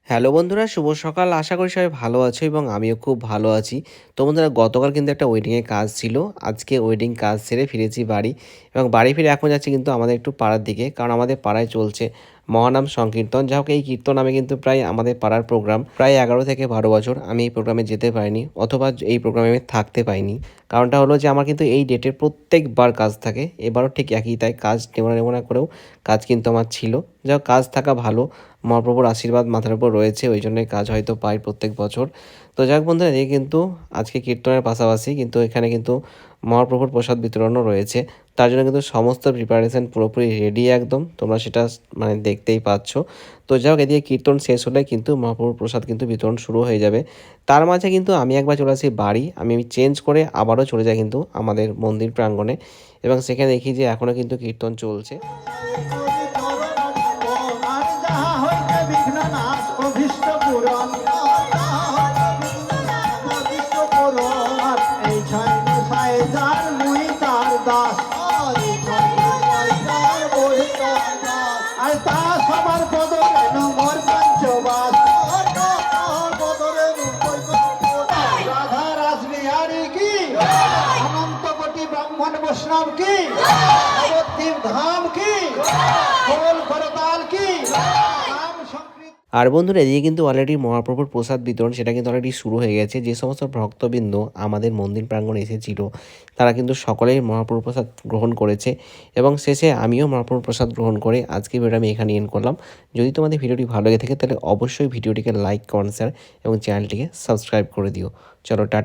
Hello বন্ধুরা, শুভ সকাল। আশা করি সবাই ভালো আছো এবং আমিও খুব ভালো আছি। তো বন্ধুরা, গতকাল কিন্তু একটা ওয়েডিংয়ের কাজ ছিল। আজকে ওয়েডিং কাজ সেরে ফিরেছি বাড়ি এবং বাড়ি ফিরে এখন যাচ্ছি কিন্তু আমাদের একটু পাড়ার দিকে, কারণ আমাদের পাড়ায় চলছে মহানাম সংকীর্তন। যা হোক, এই কীর্তন আমি কিন্তু প্রায় আমাদের পাড়ার প্রোগ্রাম প্রায় 11 থেকে 12 বছর আমি এই প্রোগ্রামে যেতে পারিনি, অথবা এই প্রোগ্রামে আমি থাকতে পাইনি। কারণটা হলো যে আমার কিন্তু এই ডেটের প্রত্যেকবার কাজ থাকে। এবারও ঠিক একই, তাই কাজ নেব না করেও কাজ কিন্তু আমার ছিল। যা হোক, কাজ থাকা ভালো, মহাপ্রভুর আশীর্বাদ মাথার উপর রয়েছে, ওই জন্যই কাজ হয়তো পাই প্রত্যেক বছর। তো যাক বন্ধুরা, এই কিন্তু আজকে কীর্তনের পাশাপাশি কিন্তু এখানে কিন্তু মহাপ্রভুর প্রসাদ বিতরণও রয়েছে। তার জন্য কিন্তু সমস্ত প্রিপারেশন পুরোপুরি রেডি একদম, তোমরা সেটা মানে দেখতেই পাচ্ছ। তো যাই হোক, এদিকে কীর্তন শেষ হলে কিন্তু মহাপ্রভুর প্রসাদ কিন্তু বিতরণ শুরু হয়ে যাবে। তার মাঝে কিন্তু আমি একবার চলে আসি বাড়ি, আমি চেঞ্জ করে আবারও চলে যাই কিন্তু আমাদের মন্দির প্রাঙ্গণে, এবং সেখানে দেখি যে এখনও কিন্তু কীর্তন চলছে। বৈষ্ণব কি, নবদ্বীপ ধাম কি, খোল করতাল কি। আর বন্ধুরা, এদিকে কিন্তু অলরেডি মহাপ্রভুর প্রসাদ বিতরণ সেটা কিন্তু অলরেডি শুরু হয়ে গেছে। যে সমস্ত ভক্তবৃন্দ আমাদের মন্দির প্রাঙ্গণে এসেছিল, তারা কিন্তু সকলেই মহাপ্রভুর প্রসাদ গ্রহণ করেছে, এবং শেষে আমিও মহাপ্রভুর প্রসাদ গ্রহণ করে আজকে ভিডিওটা আমি এখানে এন্ড করলাম। যদি তোমাদের ভিডিওটি ভালো লেগে থাকে তাহলে অবশ্যই ভিডিওটিকে লাইক, কমেন্ট, শেয়ার এবং চ্যানেলটিকে সাবস্ক্রাইব করে দিও। চলো, টাটা।